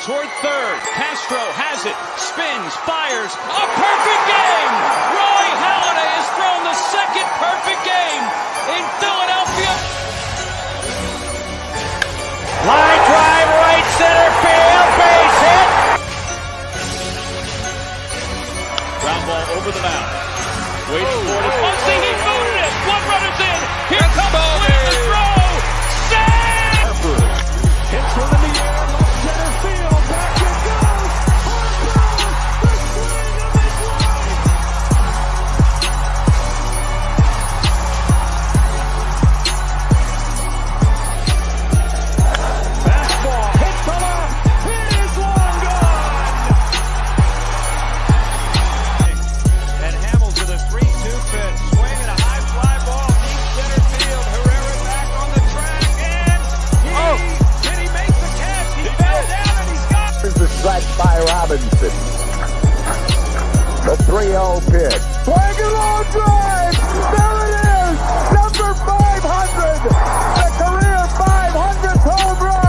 toward third. Castro has it, spins, fires. A perfect game! Roy Halladay has thrown the second perfect game in Philadelphia. Line drive, right center field, base hit. Ground ball over the mound. Waiting for it. Oh, see, he booted it. One runner's in. Here comes Swing, the throw. Save! Harper hits one in the air, left center field. Back it goes. Harper, the swing of his life. Fastball hit to left. It is long gone. And Hamels with a 3-2 pitch. Swing and a high fly ball deep center field. Herrera back on the track and did he make the catch? He fell down and he's got Here's the strike by Robinson. The 3-0 pitch. Swing and long drive. There it is. Number 500. The career 500th home run.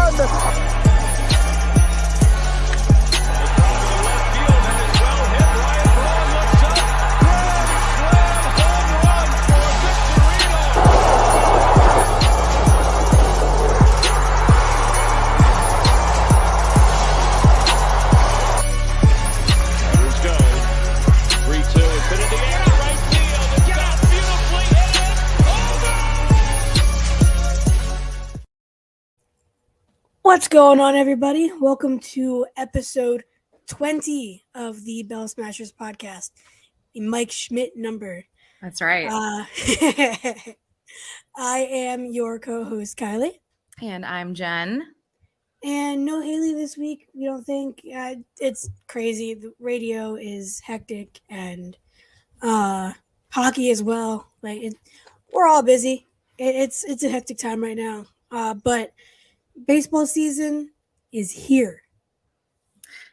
What's going on, everybody? Welcome to episode 20 of the Bell Smashers podcast, the Mike Schmidt number. That's right. I am your co-host, Kylie. And I'm Jen. And no Haley this week, we don't think. It's crazy. The radio is hectic and hockey as well. We're all busy. It's a hectic time right now. But baseball season is here.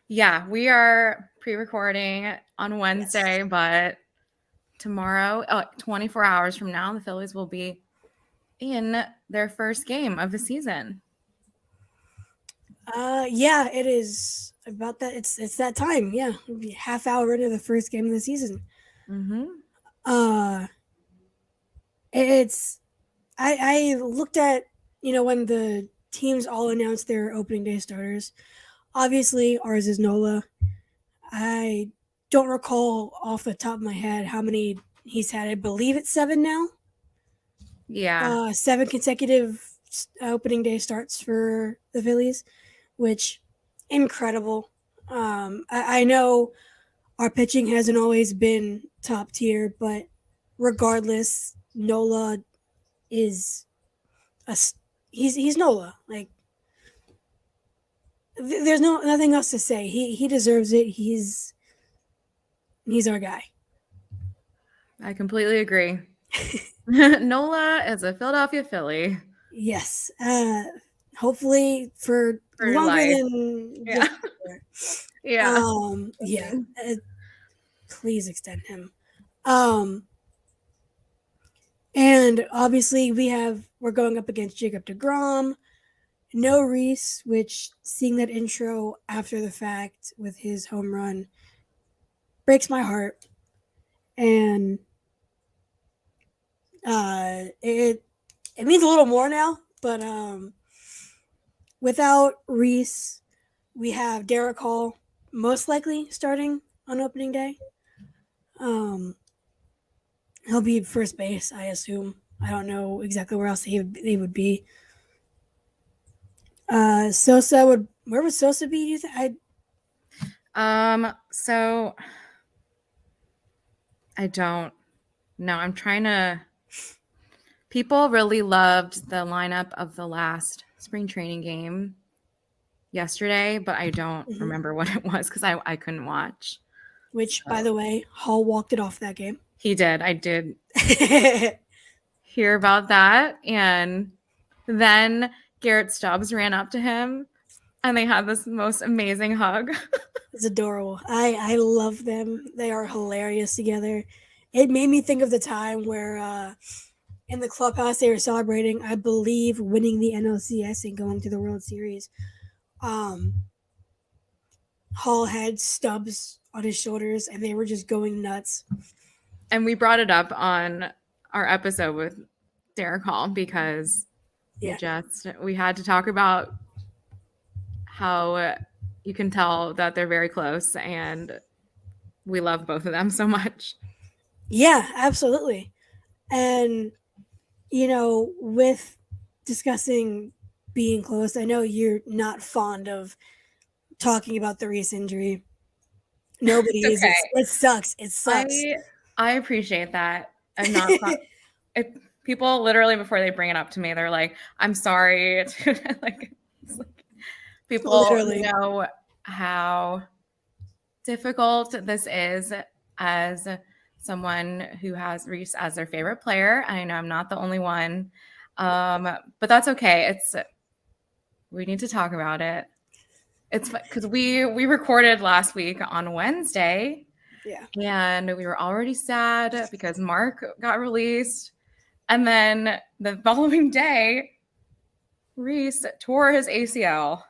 Yeah, we are pre-recording on Wednesday, but tomorrow, 24 hours from now, the Phillies will be in their first game of the season. Yeah, it is about that. It's that time. Yeah, it'll be half hour into the first game of the season. Mm-hmm. I looked at, when the teams all announced their opening day starters. Obviously, ours is Nola. I don't recall off the top of my head how many he's had. I believe it's 7 now. Yeah. 7 consecutive opening day starts for the Phillies, which incredible. I know our pitching hasn't always been top tier, but regardless, Nola is he's Nola. There's nothing else to say. He deserves it. He's our guy. I completely agree. Nola is a Philadelphia Philly. Yes. Hopefully for longer life. than this year. Yeah. Please extend him. And obviously we're going up against Jacob deGrom. No Reese, which seeing that intro after the fact with his home run breaks my heart. And it means a little more now, but without Reese, we have Derek Hall most likely starting on opening day. He'll be first base, I assume. I don't know exactly where else he would be. Sosa where would Sosa be? Do you think? So I don't know. I'm trying to. People really loved the lineup of the last spring training game yesterday, but I don't remember what it was because I couldn't watch. Which, by the way, Hall walked it off that game. He did. I did hear about that. And then Garrett Stubbs ran up to him and they had this most amazing hug. It's adorable. I love them. They are hilarious together. It made me think of the time where in the clubhouse they were celebrating, I believe, winning the NLCS and going to the World Series. Hall had stubs on his shoulders, and they were just going nuts. And we brought it up on our episode with Derek Hall because we had to talk about how you can tell that they're very close, and we love both of them so much. Yeah, absolutely. And, with discussing being close, I know you're not fond of talking about the Reese injury. Nobody is. Okay. It sucks. It sucks. I appreciate that. I'm not. People literally before they bring it up to me, they're like, "I'm sorry." like people Literally. know how difficult this is as someone who has Reese as their favorite player. I know I'm not the only one, but that's okay. We need to talk about it. It's because we recorded last week on Wednesday. Yeah. And we were already sad because Mark got released. And then the following day, Reese tore his ACL.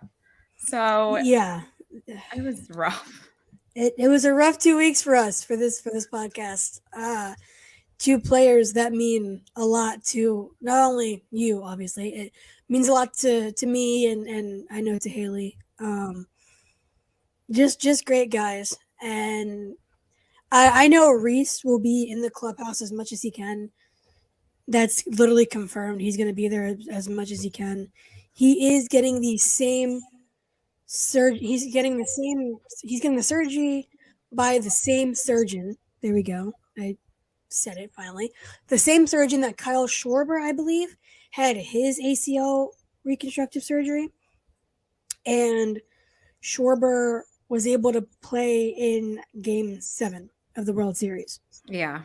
So yeah, it was rough. It was a rough 2 weeks for us for this podcast. Two players that mean a lot to not only you, obviously. It means a lot to me and I know to Haley. Just great guys. And I know Reese will be in the clubhouse as much as he can. That's literally confirmed. He's going to be there as much as he can. He is getting the same surgery. He's getting the surgery by the same surgeon. There we go. I said it finally. The same surgeon that Kyle Schwarber, I believe, had his ACL reconstructive surgery. And Schwarber was able to play in Game 7 of the World Series. Yeah.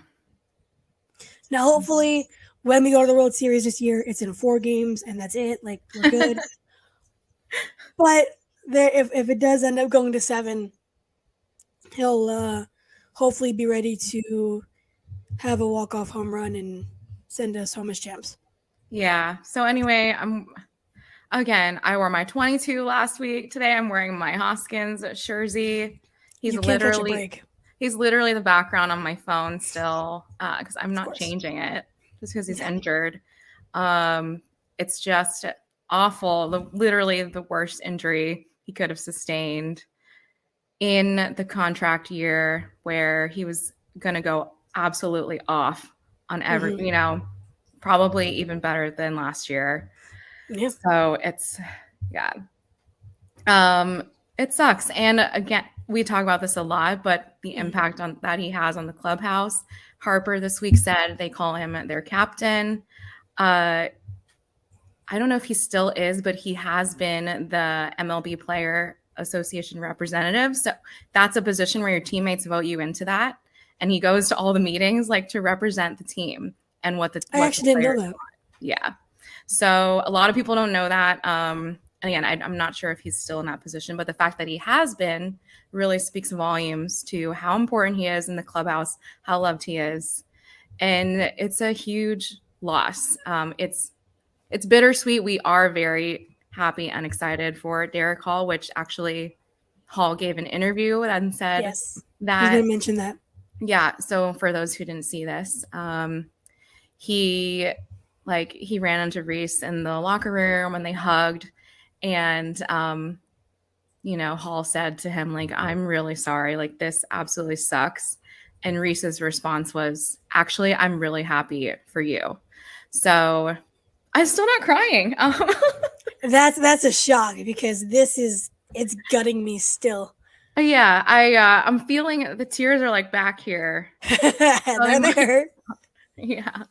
Now, hopefully, when we go to the World Series this year, it's in 4 games, and that's it. Like, we're good. But if it does end up going to 7, he'll hopefully be ready to have a walk-off home run and send us home as champs. Yeah. So anyway, I wore my 22 last week. Today I'm wearing my Hoskins jersey. He's literally the background on my phone still because I'm not changing it just because he's injured. It's just awful. Literally the worst injury he could have sustained in the contract year where he was going to go absolutely off on every, probably even better than last year. Yeah. So it sucks. And again, we talk about this a lot, but the impact that he has on the clubhouse. Harper this week said they call him their captain. I don't know if he still is, but he has been the MLB Player Association representative. So that's a position where your teammates vote you into that. And he goes to all the meetings to represent the team and what I actually didn't know that. Yeah. So a lot of people don't know that. And again, I'm not sure if he's still in that position, but the fact that he has been really speaks volumes to how important he is in the clubhouse, how loved he is. And it's a huge loss. It's bittersweet. We are very happy and excited for Derek Hall, which actually Hall gave an interview and said that he's going to mention that. Yeah. So for those who didn't see this, he ran into Reese in the locker room and they hugged, and Hall said to him, I'm really sorry, this absolutely sucks. And Reese's response was, actually, I'm really happy for you. So I'm still not crying. That's a shock because it's gutting me still. Yeah, I'm feeling the tears are back here. They hurt. Yeah.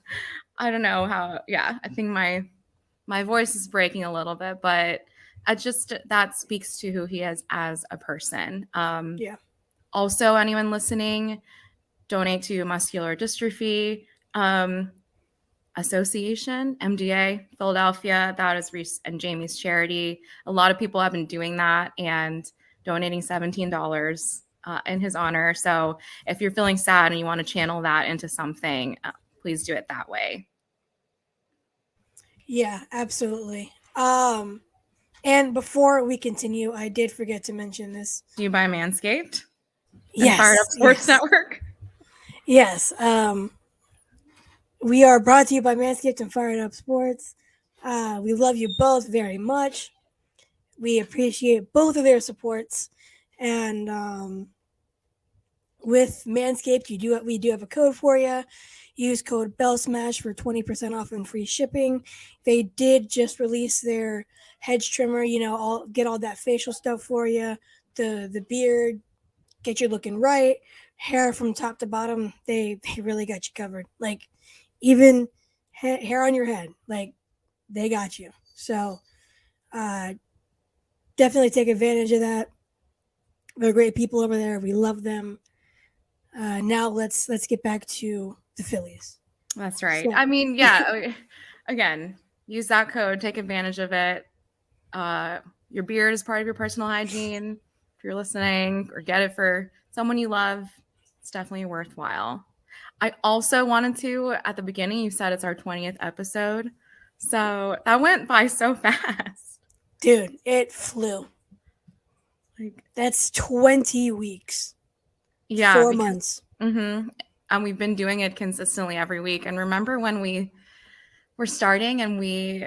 I don't know how. Yeah, I think my voice is breaking a little bit, but that speaks to who he is as a person. Yeah. Also, anyone listening, donate to Muscular Dystrophy Association, MDA, Philadelphia. That is Reese and Jamie's charity. A lot of people have been doing that and donating $17 in his honor. So if you're feeling sad and you want to channel that into something, please do it that way. Yeah, absolutely. And before we continue, I did forget to mention this. Do you buy Manscaped? And Yes. Fired Up Sports Network? Yes. We are brought to you by Manscaped and Fired Up Sports. We love you both very much. We appreciate both of their supports. And with Manscaped, we do have a code for you. Use code BELLSMASH for 20% off and free shipping. They did just release their hedge trimmer, get all that facial stuff for you, the beard, get you looking right, hair from top to bottom. They really got you covered. Like even hair on your head, like they got you. So definitely take advantage of that. They're great people over there. We love them. Now let's get back to the Phillies. That's right. So, I mean, yeah. Again, use that code. Take advantage of it. Your beard is part of your personal hygiene. If you're listening, or get it for someone you love, it's definitely worthwhile. I also wanted to, at the beginning, you said it's our 20th episode. So that went by so fast. Dude, it flew. Like that's 20 weeks. Yeah. 4 months. Mm-hmm. And we've been doing it consistently every week. And remember when we were starting and we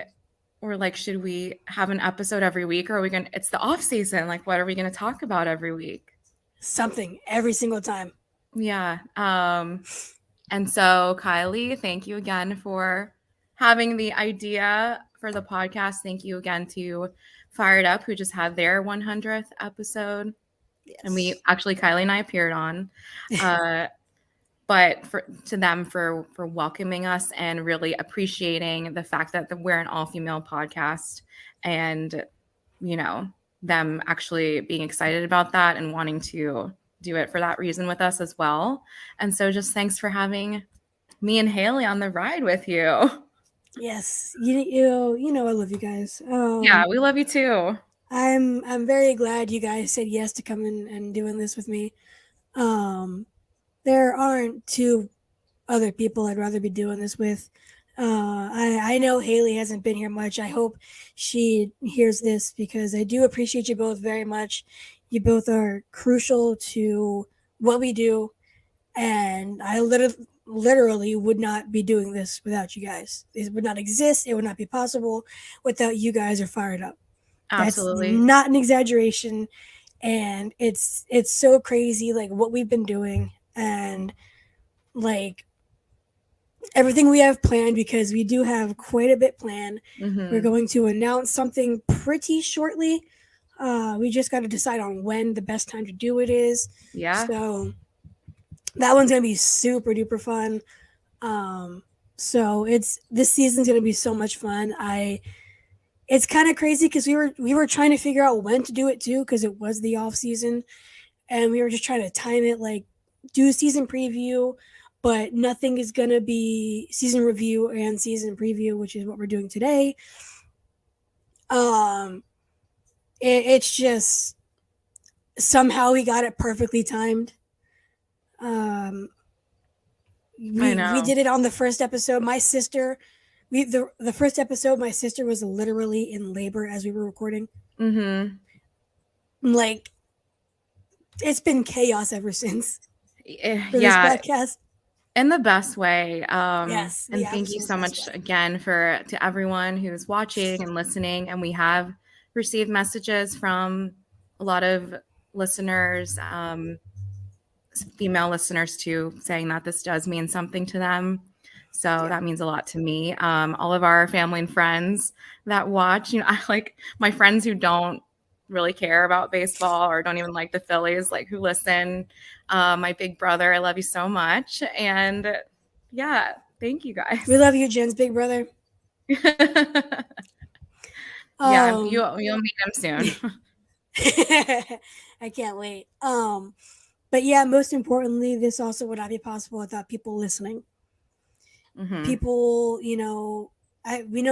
were like, should we have an episode every week, or are we going to, it's the off season. Like, what are we going to talk about every week? Something every single time. Yeah. And so Kylie, thank you again for having the idea for the podcast. Thank you again to Fired Up, who just had their 100th episode. Yes. And Kylie and I appeared on, but to them for welcoming us and really appreciating the fact that we're an all-female podcast, and, them actually being excited about that and wanting to do it for that reason with us as well. And so just thanks for having me and Haley on the ride with you. Yes. I love you guys. Yeah, we love you too. I'm very glad you guys said yes to coming and doing this with me. There aren't two other people I'd rather be doing this with. I know Haley hasn't been here much. I hope she hears this because I do appreciate you both very much. You both are crucial to what we do, and I literally would not be doing this without you guys. It would not exist. It would not be possible without you guys are Fired Up. Absolutely. That's not an exaggeration, and it's so crazy, like what we've been doing and like everything we have planned, because we do have quite a bit planned. Mm-hmm. We're going to announce something pretty shortly. We just got to decide on when the best time to do it is. Yeah. So that one's going to be super duper fun. So this season's going to be so much fun. It's kind of crazy because we were trying to figure out when to do it too, because it was the off season, and we were just trying to time it, like do season preview, but nothing is going to be season review and season preview, which is what we're doing today. It's just somehow we got it perfectly timed. We did it on the first episode. My sister, the first episode, my sister was literally in labor as we were recording. Mm-hmm. Like, it's been chaos ever since. For this podcast. In the best way. Yes. And thank you so much again to everyone who's watching and listening. And we have received messages from a lot of listeners, female listeners too, saying that this does mean something to them. So that means a lot to me. All of our family and friends that watch, I like my friends who don't really care about baseball or don't even like the Phillies, like who listen. My big brother, I love you so much. And yeah, thank you guys. We love you, Jen's big brother. Yeah, you'll meet him soon. I can't wait. But yeah, most importantly, this also would not be possible without people listening. Mm-hmm. People, we know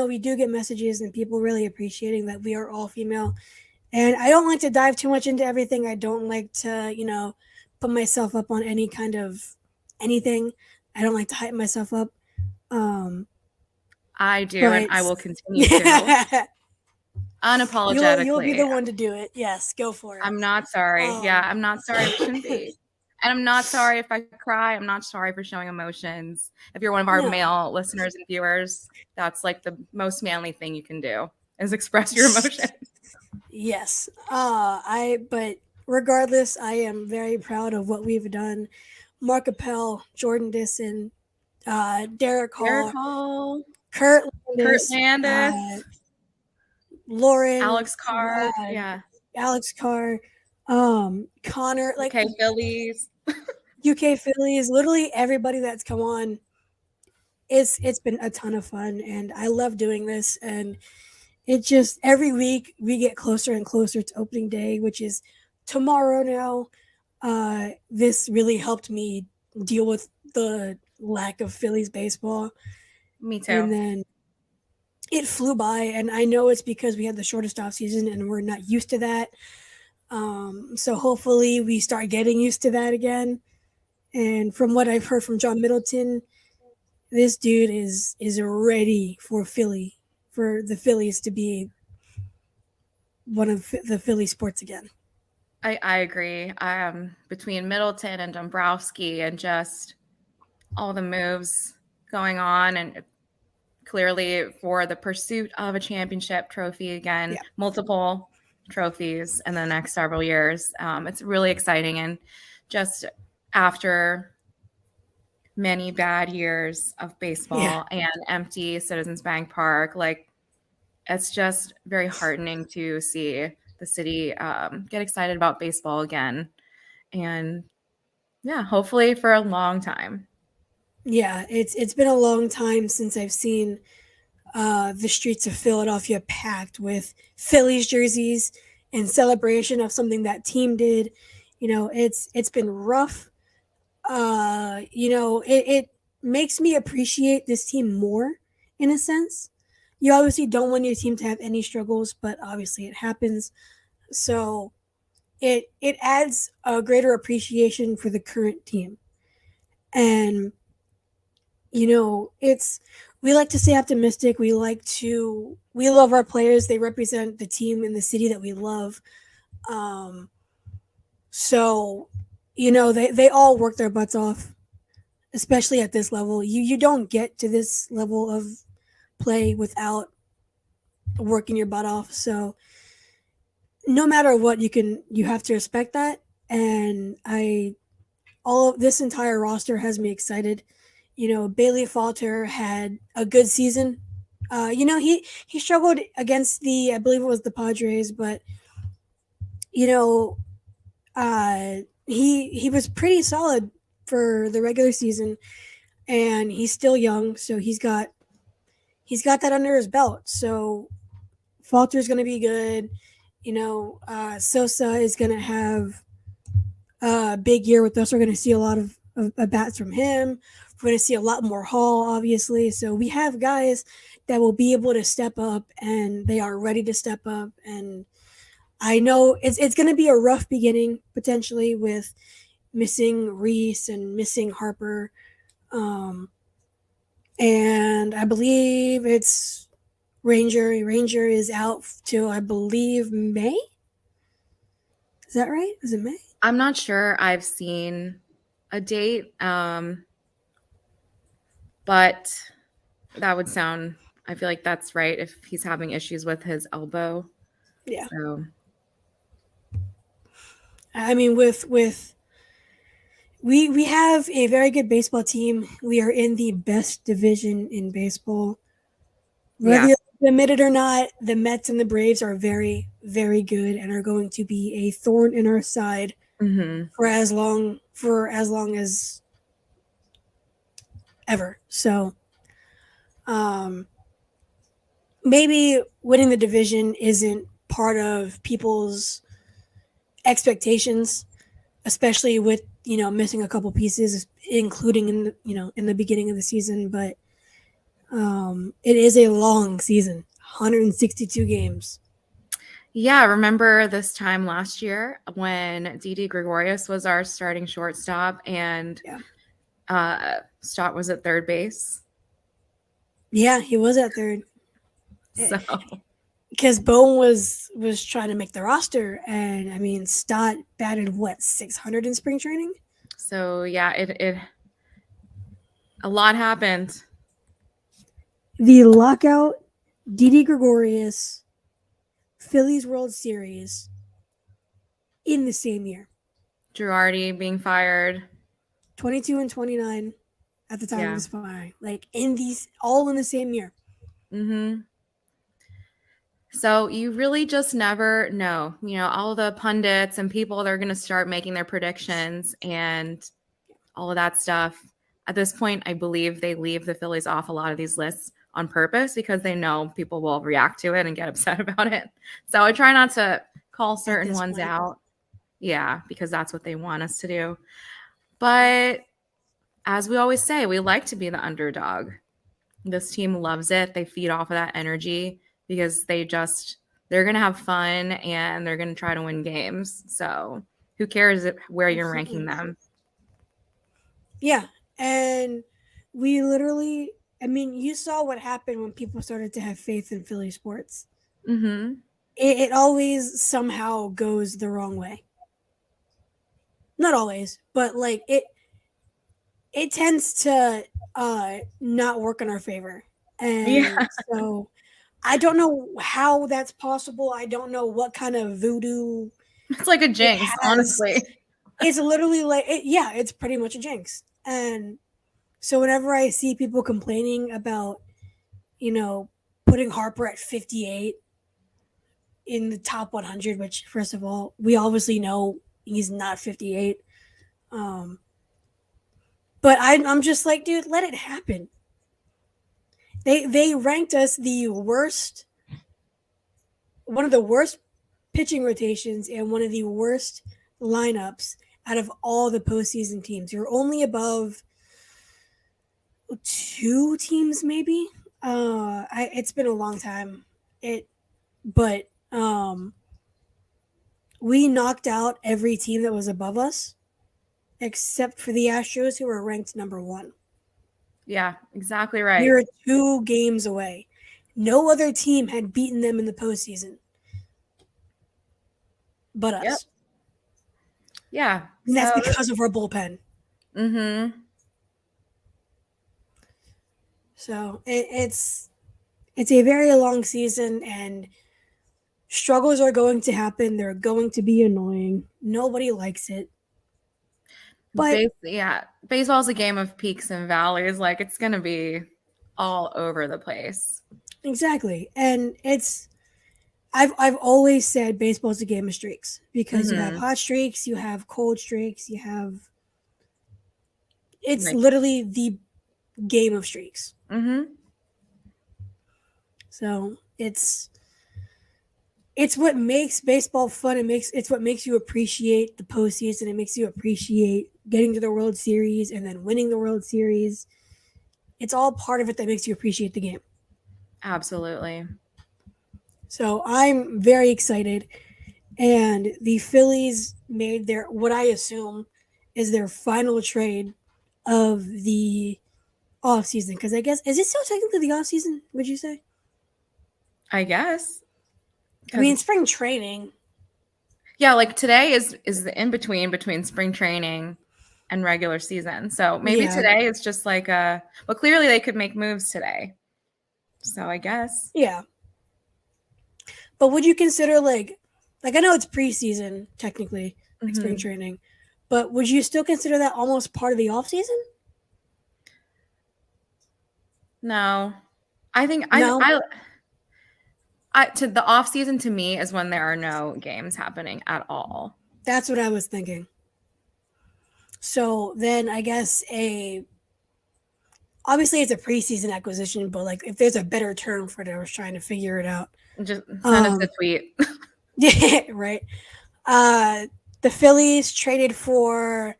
we do get messages and people really appreciating that we are all female. And I don't like to dive too much into everything. I don't like to, put myself up on any kind of anything. I don't like to hype myself up. I do, and I will continue to. unapologetically. You'll be the one to do it. Yes, go for it. I'm not sorry. Yeah, I'm not sorry. We shouldn't be. And I'm not sorry if I cry. I'm not sorry for showing emotions. If you're one of our No. male listeners and viewers, that's like the most manly thing you can do is express your emotions. Yes. But regardless, I am very proud of what we've done. Mark Appel, Jordan Disson, Derek Derek Hall, Hall, Kurt Kurt Landis, Landis, Lauren, Alex Carr. Yeah. Alex Carr, Connor, like Okay, Phillies. UK Phillies, literally everybody that's come on. It's been a ton of fun, and I love doing this. And it just every week we get closer and closer to opening day, which is tomorrow now. This really helped me deal with the lack of Phillies baseball, Me too. and then it flew by. And I know it's because we had the shortest off season, and we're not used to that. So hopefully we start getting used to that again. And from what I've heard from John Middleton, this dude is ready for the Phillies to be one of the Philly sports again. I agree. Between Middleton and Dombrowski and just all the moves going on, and clearly for the pursuit of a championship trophy again, multiple trophies in the next several years. It's really exciting. And just after many bad years of baseball and empty Citizens Bank Park, like it's just very heartening to see the city get excited about baseball again. And yeah, hopefully for a long time. Yeah, it's been a long time since I've seen the streets of Philadelphia packed with Phillies jerseys in celebration of something that team did. It's been rough. It makes me appreciate this team more in a sense. You obviously don't want your team to have any struggles, but obviously it happens. So it adds a greater appreciation for the current team. And it's we like to stay optimistic. We love our players. They represent the team in the city that we love. So they all work their butts off, especially at this level. You don't get to this level of play without working your butt off. So no matter what, you have to respect that. And all of this entire roster has me excited. Bailey Falter had a good season. He struggled against I believe it was the Padres, but he was pretty solid for the regular season, and he's still young, so he's got that under his belt. So Falter's going to be good. Sosa is going to have a big year with us. We're going to see a lot of bats from him. We're going to see a lot more Hall, obviously. So we have guys that will be able to step up, and they are ready to step up. And I know it's going to be a rough beginning, potentially, with missing Reese and missing Harper. And I believe it's Ranger. Ranger is out till, I believe, May. Is that right? Is it May? I'm not sure. I've seen a date, but that would sound, I feel like that's right if he's having issues with his elbow. Yeah. So. I mean, we have a very good baseball team. We are in the best division in baseball. Whether you admit it or not, the Mets and the Braves are very, very good and are going to be a thorn in our side for as long as ever. So, maybe winning the division isn't part of people's expectations, especially with missing a couple pieces, including in the beginning of the season. But it is a long season, 162 games. Yeah, remember this time last year when Didi Gregorius was our starting shortstop and Stott was at third base? Yeah, he was at third. So because Bone was trying to make the roster, and I mean Stott batted what 600 in spring training. So yeah, it a lot happened. The lockout, Didi Gregorius, Phillies World Series in the same year. Girardi being fired. 22 and 29 at the time of Yeah. his firing. Like in these all in the same year. Mm-hmm. So you really just never know. You know, all the pundits and people, they're going to start making their predictions and all of that stuff. At this point, I believe they leave the Phillies off a lot of these lists on purpose because they know people will react to it and get upset about it. So I try not to call certain ones point. out. Yeah, because that's what they want us to do. But as we always say, we like to be the underdog. This team loves it. They feed off of that energy because they're going to have fun and they're going to try to win games. So who cares where you're ranking them? Yeah. And we literally, I mean, you saw what happened when people started to have faith in Philly sports. Mm-hmm. It always somehow goes the wrong way. Not always, but like it tends to not work in our favor. And Yeah. so I don't know how that's possible. I don't know what kind of voodoo It's like a it jinx, has. honestly. It's literally like it's pretty much a jinx. And so whenever I see people complaining about, putting Harper at 58 in the top 100, which first of all, we obviously know he's not 58. But I'm just like, dude, let it happen. They ranked us the worst, one of the worst pitching rotations and one of the worst lineups out of all the postseason teams. You're only above 2 teams, maybe. It's been a long time. But we knocked out every team that was above us, except for the Astros, who were ranked number 1. Yeah, exactly We right. were 2 games away. No other team had beaten them in the postseason, but us. Yep. Yeah. And that's because of our bullpen. Mm-hmm. So it's a very long season, and struggles are going to happen. They're going to be annoying. Nobody likes it. But Baseball's a game of peaks and valleys. Like it's gonna be all over the place. exactly. And I've always said baseball's a game of streaks because you have hot streaks, you have cold streaks, it's literally the game of streaks. Mm-hmm. So it's what makes baseball fun. It's what makes you appreciate the postseason. It makes you appreciate getting to the World Series and then winning the World Series. It's all part of it that makes you appreciate the game. Absolutely. So I'm very excited. And the Phillies made their, what I assume is their final trade of the offseason. Because I guess, is it still technically the offseason, would you say? I guess. I mean, spring training. Yeah, like today is the in-between spring training and regular season. So maybe today it's just like well, clearly they could make moves today. So I guess. Yeah. But would you consider like I know it's preseason technically, like spring training, but would you still consider that almost part of the off season? No. I think No. to the off season to me is when there are no games happening at all. That's what I was thinking. So then I guess obviously it's a preseason acquisition, but like if there's a better term for it, I was trying to figure it out. Just send us a tweet. Yeah, right. The Phillies traded for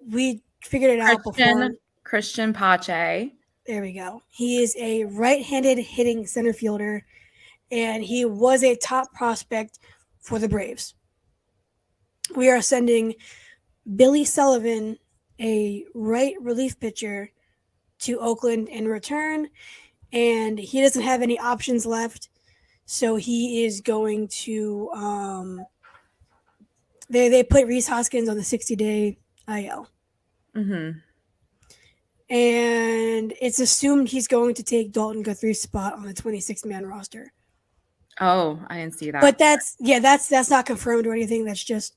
we figured it out before. Christian Pache. There we go. He is a right-handed hitting center fielder, and he was a top prospect for the Braves. We are sending Billy Sullivan, a right relief pitcher, to Oakland in return. and he doesn't have any options left. So he is going to they put Reese Hoskins on the 60-day IL. Mm-hmm. And it's assumed he's going to take Dalton Guthrie's spot on the 26-man roster. Oh, I didn't see that. But that's not confirmed or anything. That's just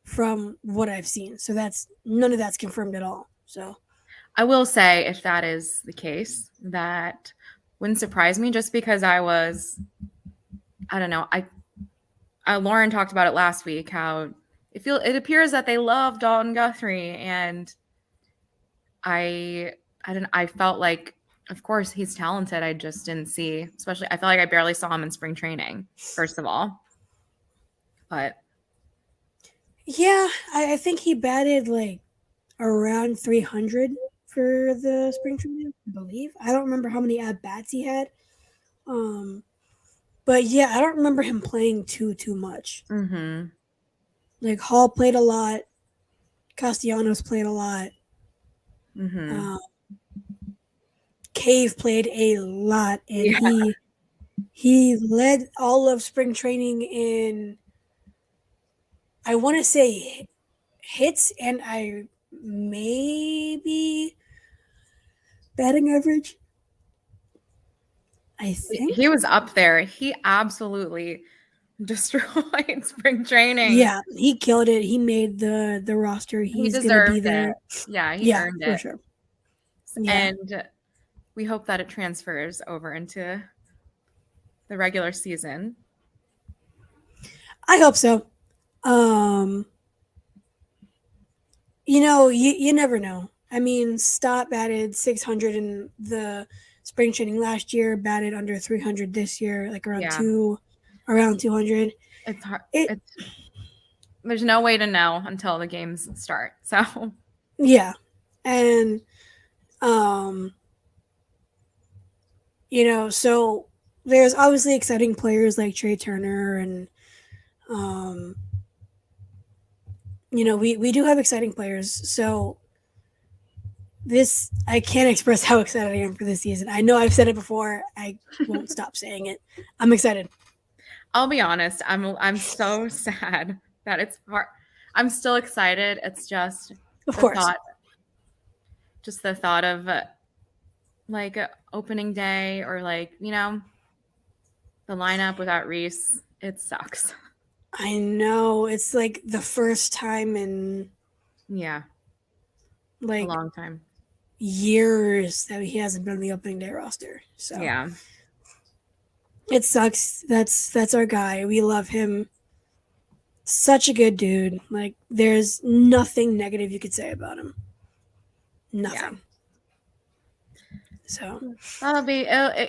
from what I've seen. So none of that's confirmed at all. So I will say, if that is the case, that wouldn't surprise me, just because I don't know. Lauren talked about it last week, how it appears that they love Dalton Guthrie, and I felt like, of course, he's talented. I just didn't see, especially, I felt like I barely saw him in spring training, first of all. But yeah, I think he batted like around 300 for the spring training, I believe. I don't remember how many at bats he had. But yeah, I don't remember him playing too much. mm-hmm. Like Hall played a lot, Castellanos played a lot. Mm-hmm. Cave played a lot, and Yeah. he led all of spring training in, I want to say, hits, and I maybe batting average. I think He was up there. He absolutely destroyed spring training. Yeah, he killed it. He made the roster. He He's gonna be deserved there. it. Yeah, he earned for it. sure. Yeah. And we hope that it transfers over into the regular season. I hope so. You never know. I mean, Stott batted 600 in the spring training last year, batted under 300 this year, like around 200. It's hard. There's no way to know until the games start. So yeah. And so there's obviously exciting players like Trey Turner, and we do have exciting players. So I can't express how excited I am for this season. I know I've said it before. I won't stop saying it. I'm excited. I'll be honest. I'm so sad that it's hard. I'm still excited. It's just Of course. The thought of like opening day, or like, the lineup without Reese. It sucks. I know. It's like the first time in like a long time, years, that he hasn't been on the opening day roster. So yeah, it sucks. That's our guy. We love him. Such a good dude. Like, there's nothing negative you could say about him. Nothing. So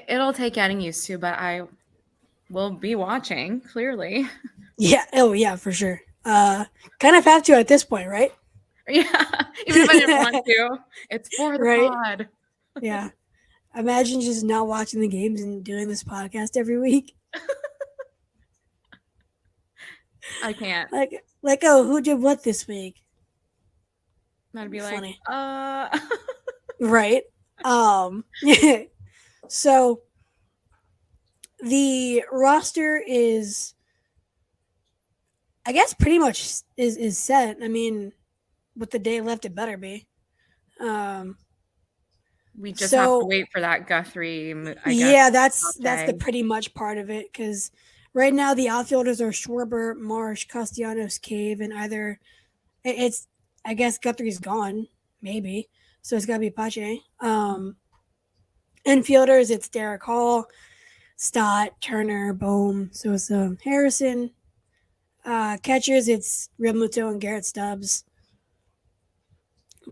it'll take getting used to, but I will be watching, clearly. Yeah. Oh yeah, for sure. Kind of have to at this point, right? Yeah. Even if I didn't want to, it's for the pod. Yeah. Imagine just not watching the games and doing this podcast every week. I can't. Like, oh, who did what this week? That'd be funny. Like, Right. So the roster is, I guess, pretty much is set. I mean, with the day left, it better be. We just have to wait for that Guthrie. I guess, yeah, that's the pretty much part of it, because right now the outfielders are Schwarber, Marsh, Castellanos, Cave, and either it's, I guess, Guthrie's gone, maybe, so it's got to be Pache. Infielders, it's Derek Hall, Stott, Turner, Bohm, so it's Harrison. Catchers, it's Realmuto and Garrett Stubbs.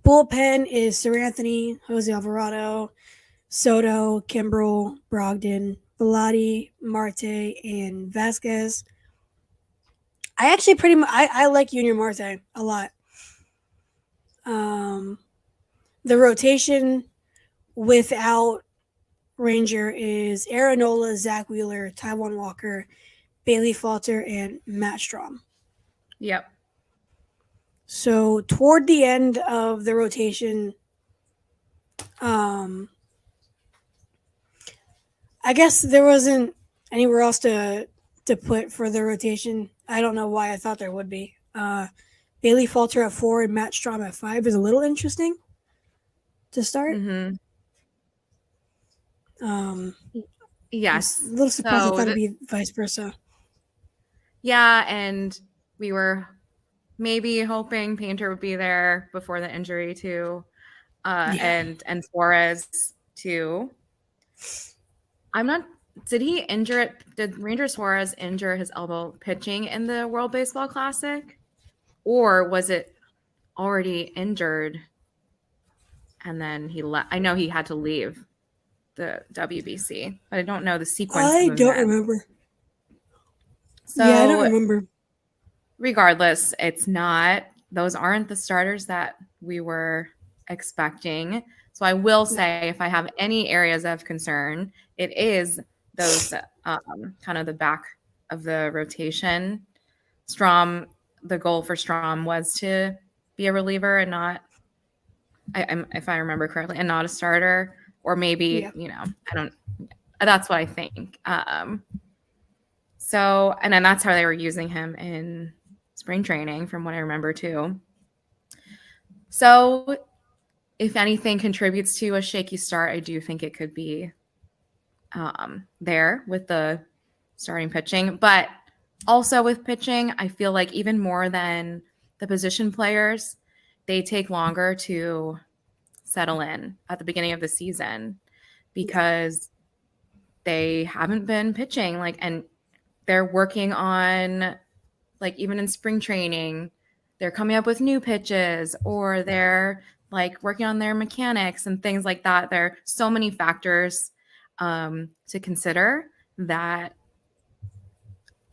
Bullpen is Seranthony, Jose Alvarado, Soto, Kimbrel, Brogdon, Velati, Marte, and Vasquez. I actually pretty much I like Junior Marte a lot. The rotation without Ranger is Aaron Nola, Zach Wheeler, Taijuan Walker, Bailey Falter, and Matt Strom. Yep. So toward the end of the rotation, I guess there wasn't anywhere else to put for the rotation. I don't know why I thought there would be. Bailey Falter at 4 and Matt Strom at 5 is a little interesting to start. Mm-hmm. I'm Yes. a little surprised I So thought it'd be vice versa. yeah, and we were maybe hoping Painter would be there before the injury too, Yeah. and Suarez too. I'm not. Did he injure it? Did Ranger Suarez injure his elbow pitching in the World Baseball Classic, or was it already injured and then he left? I know he had to leave the WBC, but I don't know the sequence I of don't events. remember. So Yeah, I don't remember. regardless, those aren't the starters that we were expecting. So I will say, if I have any areas of concern, it is those kind of the back of the rotation. Strom, the goal for Strom was to be a reliever and not, if I remember correctly, and not a starter, or maybe, Yeah. I don't, that's what I think. So, and then that's how they were using him in spring training, from what I remember too. So, if anything contributes to a shaky start, I do think it could be there with the starting pitching. But also with pitching, I feel like even more than the position players, they take longer to settle in at the beginning of the season because they haven't been pitching, and they're working on, even in spring training, they're coming up with new pitches, or they're working on their mechanics and things like that. There are so many factors to consider that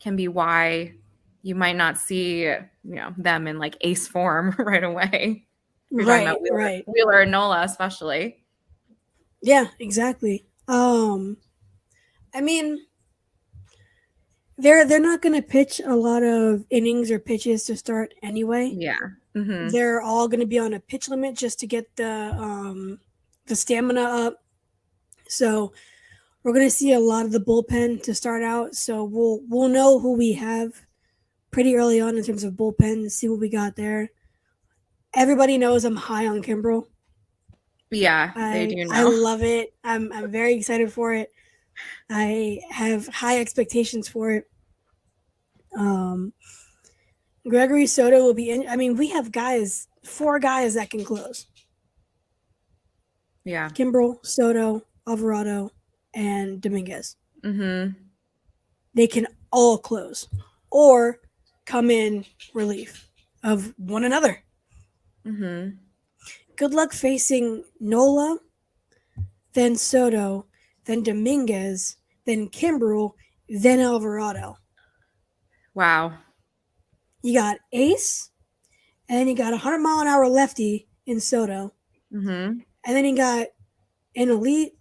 can be why you might not see them in ace form right away. You're talking about Right. Wheeler and Nola, especially. Yeah, exactly. I mean, they're not going to pitch a lot of innings or pitches to start anyway. Yeah. Mm-hmm. They're all going to be on a pitch limit just to get the stamina up. So we're going to see a lot of the bullpen to start out. So we'll know who we have pretty early on in terms of bullpen. See what we got there. Everybody knows I'm high on Kimbrel. Yeah, they do I know. love it. I'm very excited for it. I have high expectations for it. Gregory Soto will be in. I mean, we have 4 guys that can close. Yeah. Kimbrel, Soto, Alvarado, and Dominguez. Mm-hmm. They can all close or come in relief of one another. Mm-hmm. Good luck facing Nola, then Soto, then Dominguez, then Kimbrel, then Alvarado. Wow. You got Ace, and then you got a 100-mile-an-hour lefty in Soto. Mm-hmm. And then you got an elite,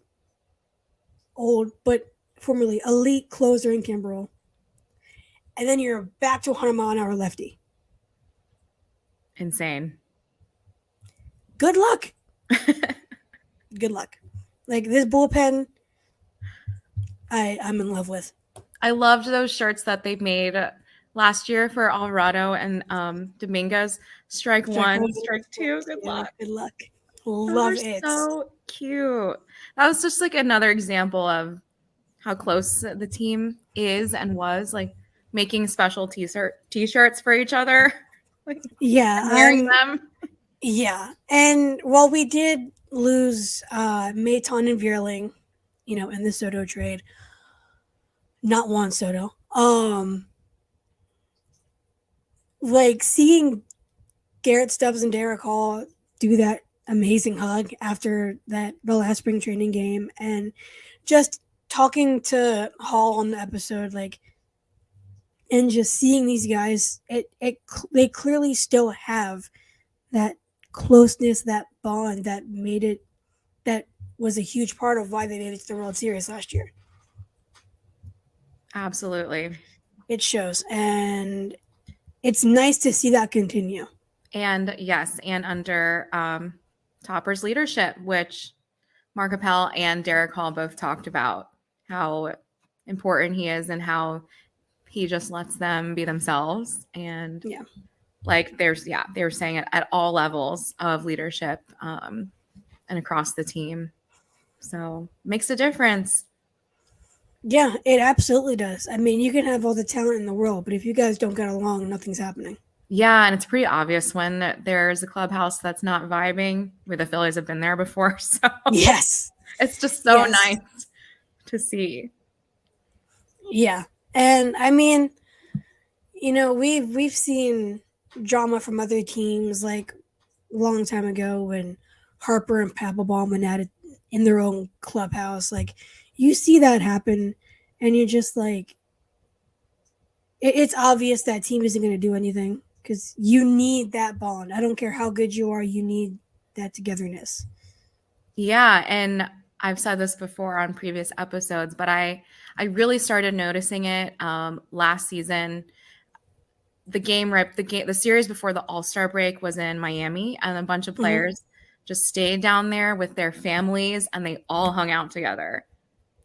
old, but formerly elite closer in Kimbrel. And then you're back to a 100-mile-an-hour lefty. Insane. Good luck. Good luck. This bullpen, I'm in love with. I loved those shirts that they made last year for Alvarado and Dominguez. Strike one, strike two. Good luck. Good luck. Love it. So cute. That was just another example of how close the team is and was, making special t-shirts for each other. Yeah, wearing them. Yeah, and while we did lose Maton and Vierling, in the Soto trade, not Juan Soto. Seeing Garrett Stubbs and Derek Hall do that amazing hug after the last spring training game, and just talking to Hall on the episode, and just seeing these guys, they clearly still have that closeness, that bond that was a huge part of why they made it to the World Series last year. Absolutely. It shows, and it's nice to see that continue. And yes, and under Topper's leadership, which Mark Appel and Derek Hall both talked about, how important he is and how he just lets them be themselves. And Yeah. like they were saying it at all levels of leadership and across the team. So makes a difference. Yeah, it absolutely does. I mean, you can have all the talent in the world, but if you guys don't get along, nothing's happening. Yeah, and it's pretty obvious when there's a clubhouse that's not vibing. Where the Phillies have been there before, so Yes. it's just so Yes. nice to see. Yeah. And I mean, we've seen drama from other teams like a long time ago when Harper and Papelbon went at it in their own clubhouse. Like you see that happen and you're just like it's obvious that team isn't going to do anything because you need that bond. I don't care how good you are, you need that togetherness. Yeah, and I've said this before on previous episodes, but I really started noticing it last season. The series before the All-Star break was in Miami, and a bunch of players just stayed down there with their families, and they all hung out together.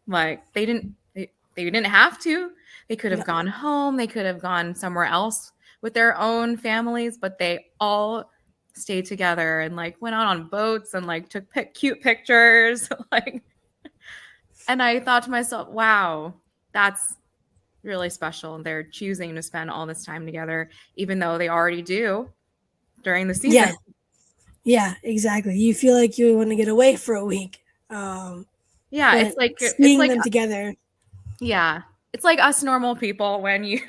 Like they didn't have to. They could have gone home. They could have gone somewhere else with their own families, but they all stayed together and like went out on boats and like took cute pictures. Like, and I thought to myself, wow, that's really special. And they're choosing to spend all this time together, even though they already do during the season. Yeah, exactly. You feel like you want to get away for a week. Yeah, but seeing them together. Yeah, it's like us normal people when you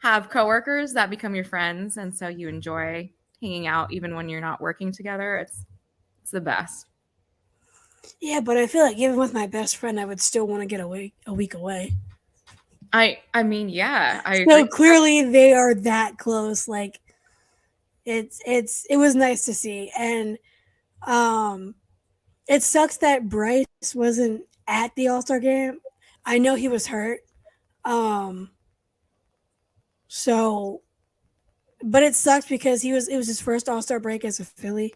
have coworkers that become your friends, and so you enjoy hanging out even when you're not working together. It's the best. Yeah, but I feel like even with my best friend, I would still want to get a week away. I mean, yeah, I so agree. Clearly they are that close. Like it was nice to see, and it sucks that Bryce wasn't at the All-Star game. I know he was hurt. So, but it sucks because it was his first All-Star break as a Philly.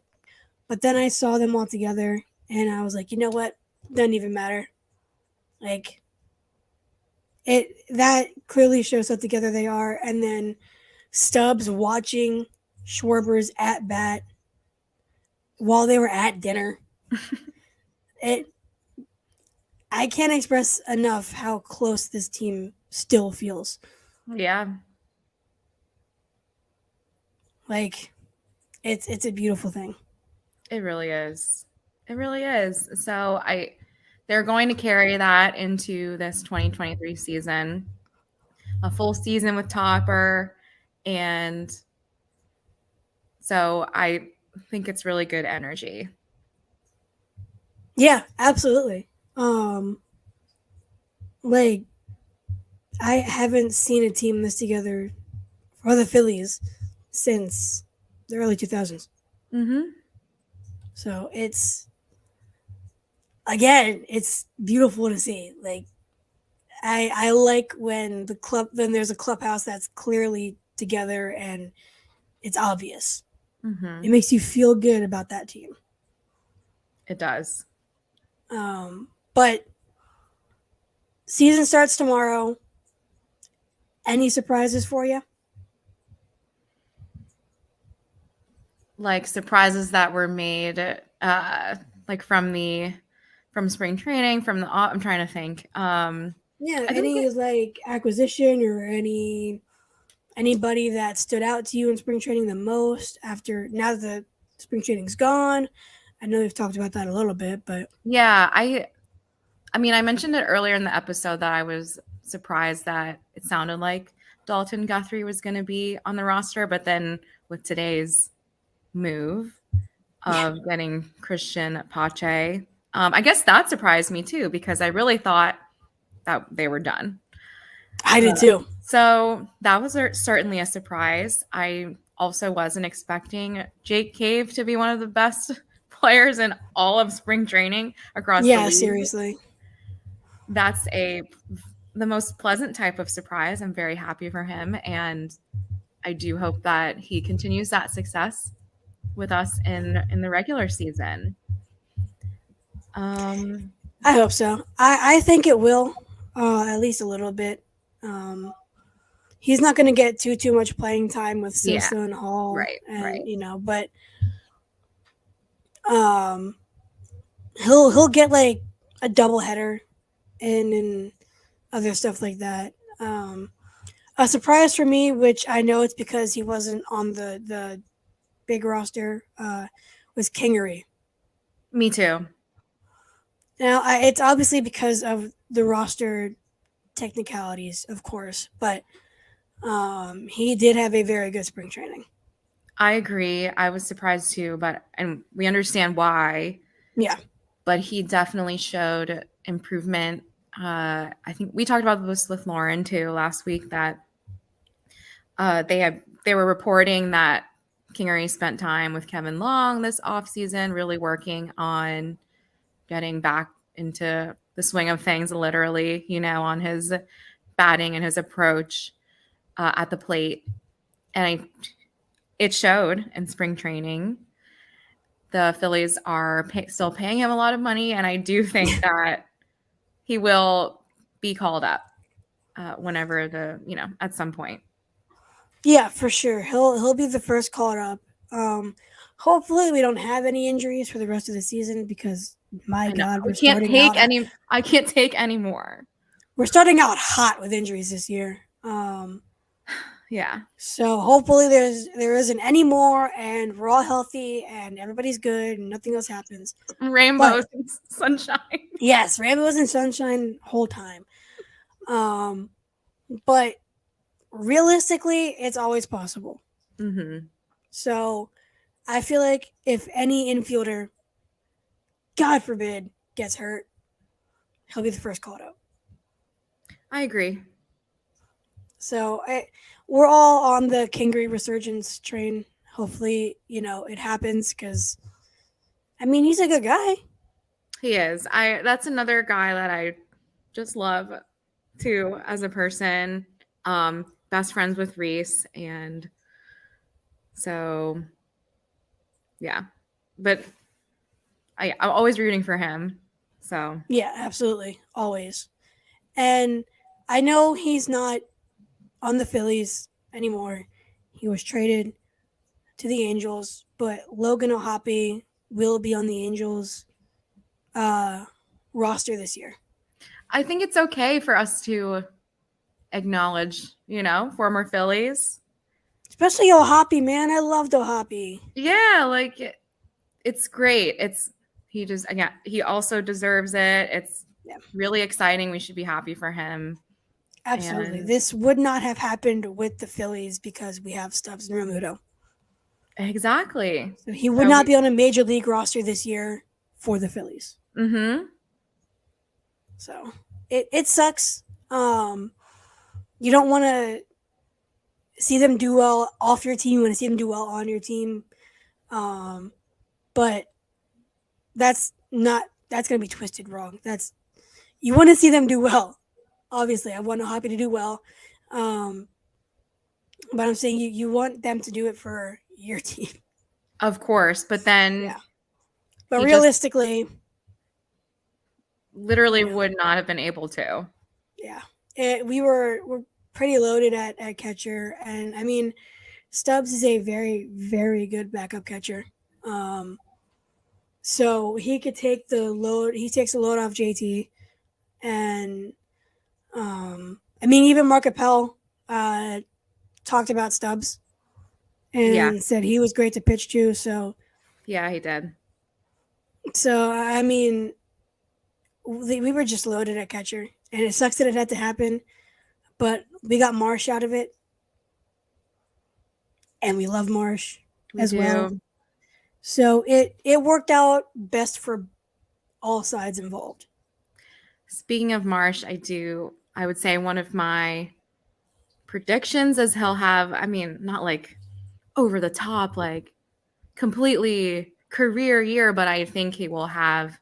But then I saw them all together, and I was like, you know what? Doesn't even matter. Like, that clearly shows how together they are. And then Stubbs watching Schwarber's at bat while they were at dinner. I can't express enough how close this team still feels. Yeah. Like, it's a beautiful thing. It really is. It really is. So they're going to carry that into this 2023 season, a full season with Topper, and so I think it's really good energy. Yeah, absolutely. Like I haven't seen a team this together for the Phillies since the early 2000s. So it's beautiful to see. Like I like when there's a clubhouse that's clearly together and it's obvious. It makes you feel good about that team. It does. But season starts tomorrow. Any surprises for you? Like surprises that were made like from spring training, I'm trying to think. Any like acquisition or anybody that stood out to you in spring training the most now that the spring training's gone? I know we've talked about that a little bit, but yeah, I mean, I mentioned it earlier in the episode that I was surprised that it sounded like Dalton Guthrie was going to be on the roster, but then with today's move of getting Christian Pache, I guess that surprised me too, because I really thought that they were done. I did too. So that was certainly a surprise. I also wasn't expecting Jake Cave to be one of the best players in all of spring training across the league. Yeah, seriously. That's the most pleasant type of surprise. I'm very happy for him, and I do hope that he continues that success with us in the regular season. I hope so. I think it will, at least a little bit. He's not going to get too much playing time with Yeah. Sosa and Hall, Right. and but um, he'll get like a doubleheader and other stuff like that. A surprise for me, which I know it's because he wasn't on the big roster, was Kingery. Me too. Now, it's obviously because of the roster technicalities, of course, but he did have a very good spring training. I agree. I was surprised too, and we understand why. Yeah. But he definitely showed improvement. I think we talked about this with Lauren too last week that they were reporting that Kingery spent time with Kevin Long this offseason, really working on getting back into the swing of things, literally, on his batting and his approach at the plate. And it showed in spring training. The Phillies are still paying him a lot of money, and I do think that he will be called up whenever at some point. Yeah, for sure. He'll be the first called up. Hopefully we don't have any injuries for the rest of the season because my God, I can't take any more. We're starting out hot with injuries this year. Yeah. So hopefully there isn't any more, and we're all healthy, and everybody's good, and nothing else happens. Rainbows and sunshine. Yes, rainbows and sunshine whole time. But realistically, it's always possible. Mm-hmm. So I feel like if any infielder, God forbid, gets hurt, he'll be the first called up. I agree. So we're all on the Kingery resurgence train. Hopefully, it happens because, he's a good guy. He is. That's another guy that I just love too as a person. Best friends with Reese, and so yeah. But I'm always rooting for him. So Yeah, absolutely, always. And I know he's not on the Phillies anymore. He was traded to the Angels, but Logan O'Hoppe will be on the Angels roster this year. I think it's okay for us to acknowledge, former Phillies. Especially O'Hoppe, man. I loved O'Hoppe. Yeah, it's great. He also deserves it. It's really exciting. We should be happy for him. Absolutely. This would not have happened with the Phillies because we have Stubbs and Romuto. Exactly. So he would not be on a major league roster this year for the Phillies. Mm-hmm. So it sucks. You don't want to see them do well off your team. You want to see them do well on your team. But that's going to be twisted wrong. You want to see them do well. Obviously, I want Hoppy to do well. But I'm saying you want them to do it for your team. Of course, but then yeah. But realistically, literally would not have been able to. Yeah. We're pretty loaded at catcher, and Stubbs is a very, very good backup catcher. So he could take the load. He takes the load off JT, and even Mark Appel talked about Stubbs and said he was great to pitch to. So yeah, he did. So we were just loaded at catcher, and it sucks that it had to happen, but we got Marsh out of it, and we love Marsh as well. So it worked out best for all sides involved. Speaking of Marsh, I would say one of my predictions is he'll have, not like over the top, like completely career year, but I think he will have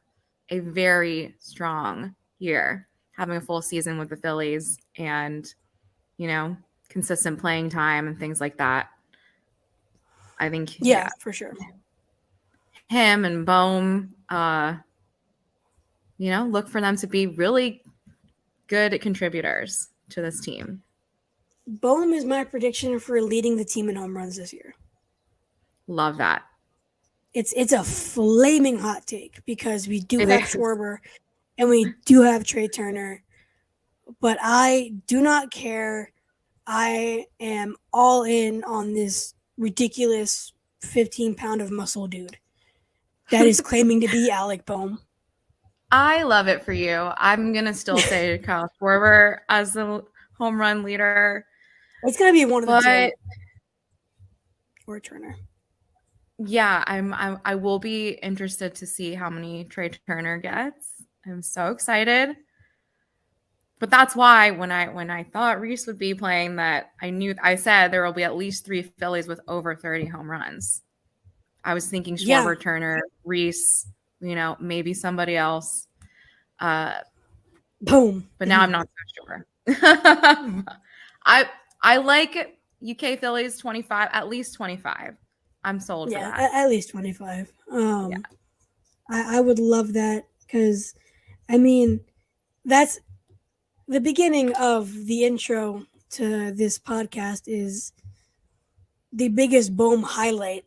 a very strong year, having a full season with the Phillies and, consistent playing time and things like that. I think, for sure. Him and Bohm, look for them to be really good contributors to this team. Bohm is my prediction for leading the team in home runs this year. Love that. It's a flaming hot take because we do have is. Schwarber and we do have Trey Turner, but I do not care. I am all in on this ridiculous 15-pound of muscle dude that is claiming to be Alec Bohm. I love it for you. I'm going to still say Kyle Schwarber as the home run leader. It's going to be one of the two. Or Turner. Yeah, I will be interested to see how many Trey Turner gets. I'm so excited. But that's why when I thought Reese would be playing, that I said there will be at least 3 Phillies with over 30 home runs. I was thinking Schwarber, Turner, Reese, maybe somebody else. Boom. But now I'm not so sure. I like UK Phillies 25, at least 25. I'm sold for that. At least 25. I would love that because, that's the beginning of the intro to this podcast is the biggest Bohm highlight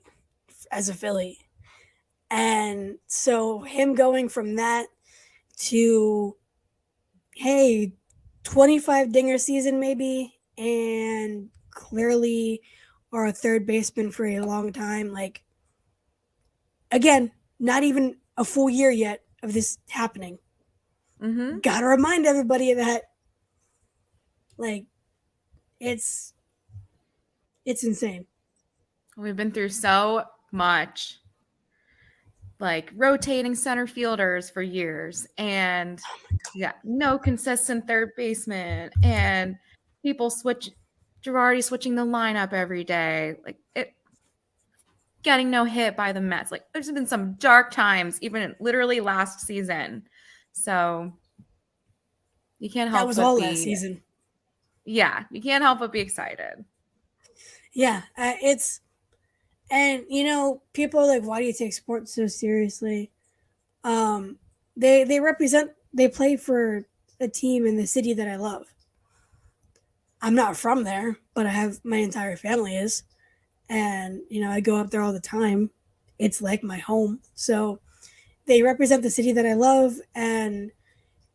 as a Philly. And so him going from that to, hey, 25 dinger season maybe, and clearly are a third baseman for a long time. Again, not even a full year yet of this happening. Mm-hmm. Gotta remind everybody of that. It's insane. We've been through so much, rotating center fielders for years, and no consistent third baseman, and people Girardi switching the lineup every day, getting no hit by the Mets. There's been some dark times, even literally last season. So you can't help. That was all last season. Yeah, you can't help but be excited. Yeah, people are like, why do you take sports so seriously? They play for a team in the city that I love. I'm not from there, but my entire family is. And, I go up there all the time. It's like my home. So they represent the city that I love. And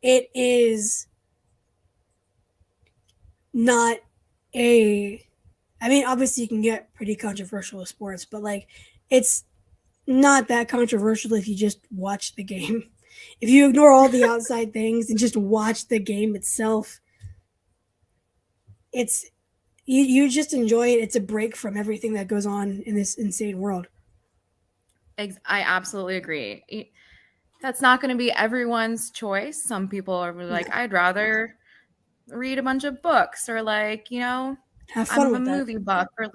it is not obviously you can get pretty controversial with sports, but it's not that controversial if you just watch the game. If you ignore all the outside things and just watch the game itself, it's you just enjoy it. It's a break from everything that goes on in this insane world. I absolutely agree. That's not going to be everyone's choice. Some people are like, I'd rather read a bunch of books, or have fun I'm with a that. movie buff, or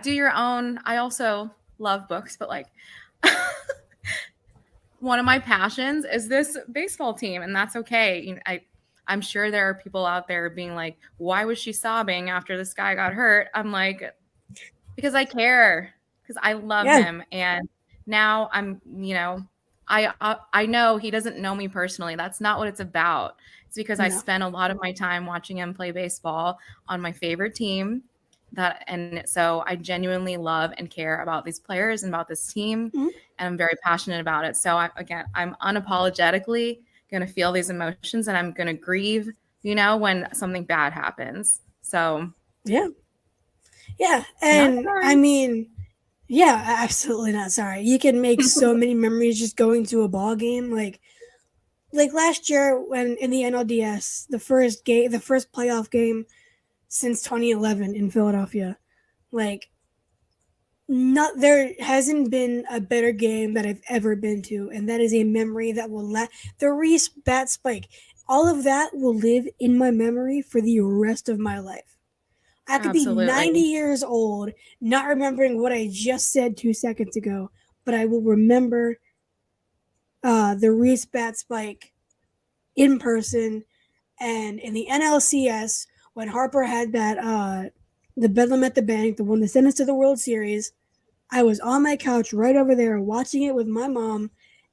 do your own. I also love books, but one of my passions is this baseball team, and that's okay. I'm sure there are people out there being like, why was she sobbing after this guy got hurt? I'm like, because I care, because I love him. And now I'm, I know he doesn't know me personally. That's not what it's about. It's because I spent a lot of my time watching him play baseball on my favorite team. And so I genuinely love and care about these players and about this team. Mm-hmm. And I'm very passionate about it. So I'm unapologetically going to feel these emotions, and I'm going to grieve, when something bad happens. So yeah. And absolutely not sorry. You can make so many memories just going to a ball game. Like last year when in the NLDS, the first playoff game since 2011 in Philadelphia, there hasn't been a better game that I've ever been to, and that is a memory that will the Reese bat spike. All of that will live in my memory for the rest of my life. I could be 90 years old, not remembering what I just said 2 seconds ago, but I will remember the Reese bat spike in person. And in the NLCS, when Harper had that the Bedlam at the Bank, the one that sent us to the World Series, I was on my couch right over there watching it with my mom,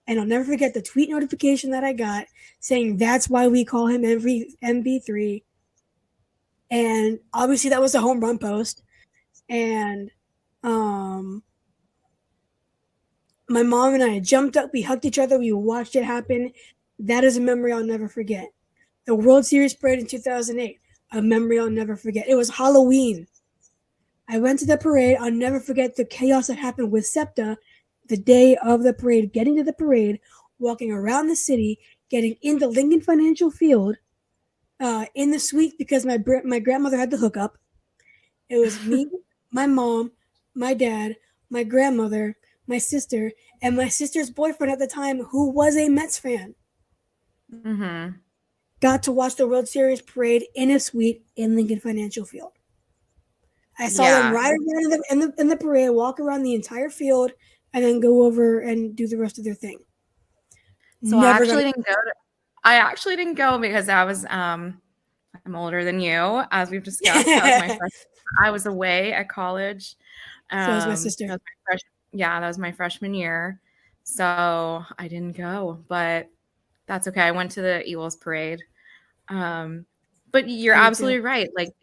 And I'll never forget the tweet notification that I got saying that's why we call him MV3. And obviously that was a home run post. And my mom and I jumped up, we hugged each other, we watched it happen. That is a memory I'll never forget. The World Series parade in 2008, a memory I'll never forget. It was Halloween. I went to the parade. I'll never forget the chaos that happened with SEPTA the day of the parade, getting to the parade, walking around the city, getting into Lincoln Financial Field in the suite because my grandmother had the hookup. It was me, my mom, my dad, my grandmother, my sister, and my sister's boyfriend at the time, who was a Mets fan. Mm-hmm. Got to watch the World Series parade in a suite in Lincoln Financial Field. I saw them ride around in the parade, walk around the entire field, and then go over and do the rest of their thing. So I actually didn't go because I'm older than you, as we've discussed. I was away at college. So was my sister. That was my freshman year. So I didn't go, but that's okay. I went to the Eagles parade. But you're absolutely right. Like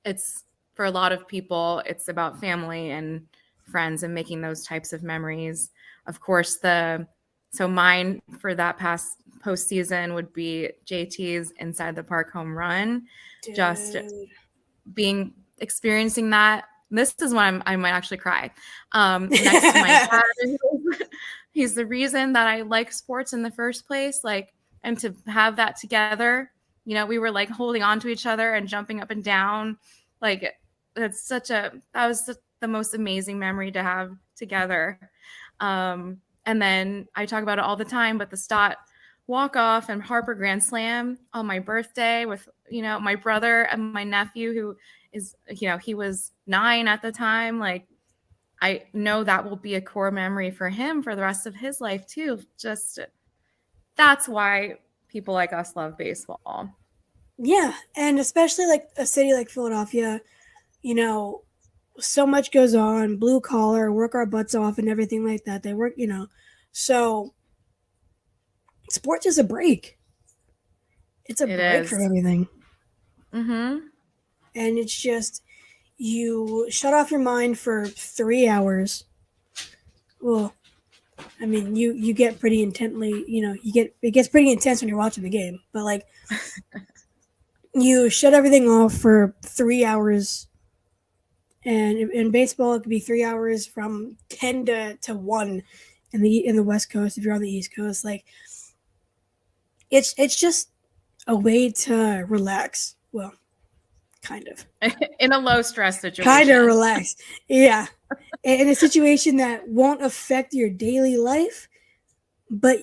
it's for a lot of people, it's about family and friends and making those types of memories. Of course, so mine for that past postseason would be JT's Inside the Park home run. Dude. Just experiencing that. This is when I might actually cry. Next to my dad, he's the reason that I like sports in the first place. Like, and to have that together, we were like holding on to each other and jumping up and down. Like, that was the most amazing memory to have together. And then I talk about it all the time, but the Stott walk-off and Harper Grand Slam on my birthday with, my brother and my nephew, who is, he was 9 at the time. Like, I know that will be a core memory for him for the rest of his life too. Just, that's why people like us love baseball. Yeah. And especially like a city like Philadelphia, so much goes on, blue collar, work our butts off and everything like that. They work, so sports is a break. It's a break from everything. Mm-hmm. And it's just, you shut off your mind for 3 hours. Well, I mean, you get pretty intently, it gets pretty intense when you're watching the game, but like you shut everything off for 3 hours. And in baseball, it could be 3 hours from 10 to 1 in the West Coast. If you're on the East Coast, like it's just a way to relax. Well, kind of in a low stress situation. Kind of relax, yeah. In a situation that won't affect your daily life, but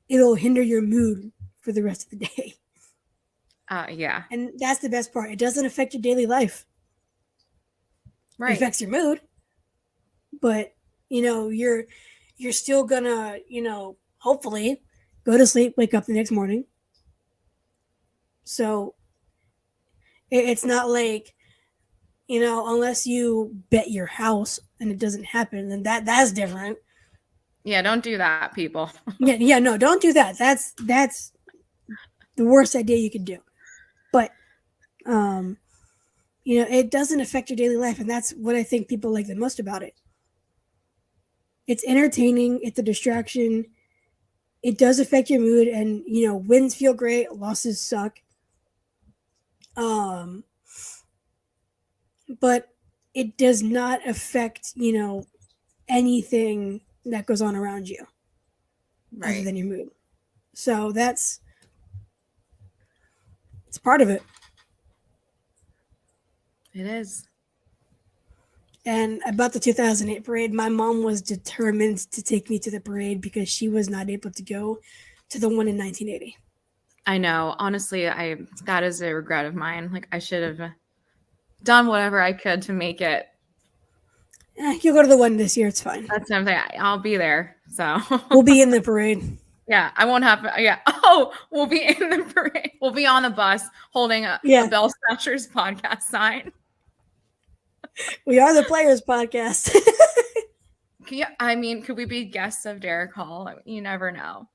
it'll hinder your mood for the rest of the day. Yeah, and that's the best part. It doesn't affect your daily life. Right. It affects your mood, but you're still gonna hopefully go to sleep, wake up the next morning. So it's not like unless you bet your house and it doesn't happen, then that's different. Yeah, don't do that, people. yeah, no, don't do that. That's the worst idea you could do. But it doesn't affect your daily life, and that's what I think people like the most about it. It's entertaining, it's a distraction. It does affect your mood, and wins feel great, losses suck. But it does not affect, anything that goes on around you, other than your mood. So it's part of it. It is. And about the 2008 parade, my mom was determined to take me to the parade because she was not able to go to the one in 1980. I know. Honestly, that is a regret of mine. Like, I should have done whatever I could to make it. You'll go to the one this year. It's fine. That's something. I'll be there. So we'll be in the parade. Yeah, I won't have. Yeah. Oh, we'll be in the parade. We'll be on the bus holding a Bell Smashers podcast sign. We are the Players Podcast. Could we be guests of Derek Hall? You never know.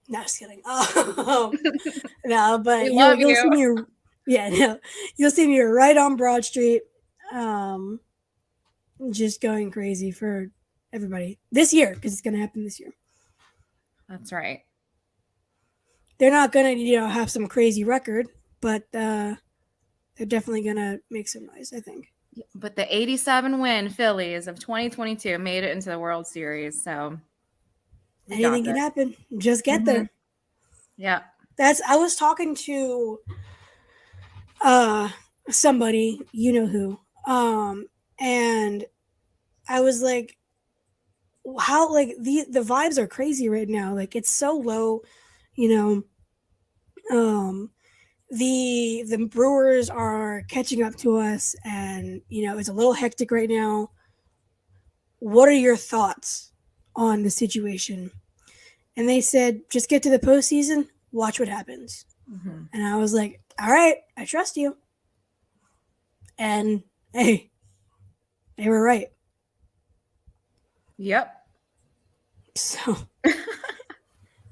No, just kidding. No, but We love you'll you. see me. Yeah, no, you'll see me right on Broad Street, just going crazy for everybody this year because it's gonna happen this year. That's right. They're not gonna, have some crazy record, but they're definitely gonna make some noise, I think. But the 87 win Phillies of 2022 made it into the World Series, so anything can happen. Just get there. Yeah. I was talking to somebody, you know who, and I was like, how, like, the vibes are crazy right now. Like, it's so low, the Brewers are catching up to us, and it's a little hectic right now. What are your thoughts on the situation? And they said, just get to the postseason, watch what happens. And I was like, all right, I trust you. And hey, they were right. Yep. So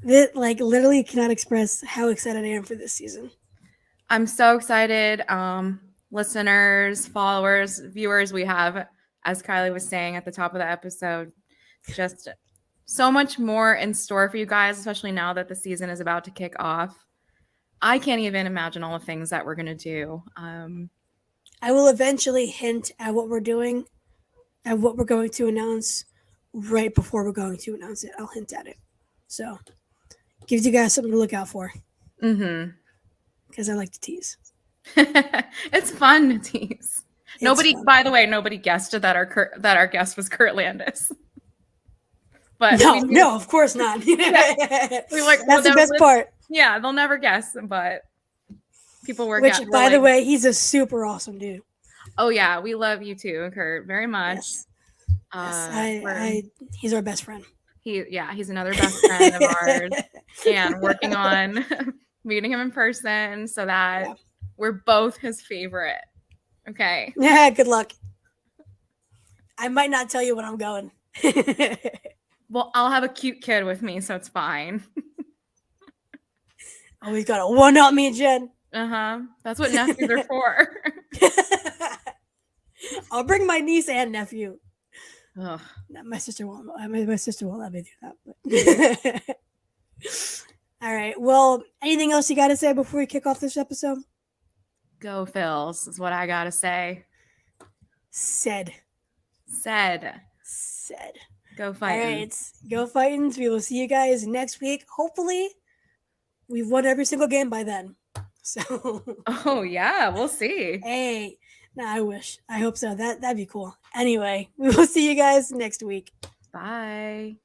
that, like, literally cannot express how excited I am for this season. I'm so excited. Listeners, followers, viewers, we have, as Kylie was saying at the top of the episode, just so much more in store for you guys, especially now that the season is about to kick off. I can't even imagine all the things that we're going to do. I will eventually hint at what we're doing and what we're going to announce right before we're going to announce it. I'll hint at it. So, gives you guys something to look out for. Because I like to tease. It's fun to tease. Fun. By the way, nobody guessed that our guest was Kurt Landis. But no, of course not. That's the best part. Yeah, they'll never guess, but people were. Which, by the way, he's a super awesome dude. Oh yeah, we love you too, Kurt, very much. Yes. He's our best friend. He's another best friend of ours, and working on meeting him in person so that we're both his favorite. Okay. Yeah. Good luck. I might not tell you when I'm going. Well, I'll have a cute kid with me, so it's fine. Oh, he's got a one-up me and Jen. That's what nephews are for. I'll bring my niece and nephew. Ugh. No, my sister won't. My sister won't let me do that. But. All right. Well, anything else you got to say before we kick off this episode? Go Phils is what I got to say. Said. Go Fightins. All right. Go Fightins. We will see you guys next week. Hopefully, we've won every single game by then. So. Oh, yeah. We'll see. Hey. No, I wish. I hope so. That'd be cool. Anyway, we will see you guys next week. Bye.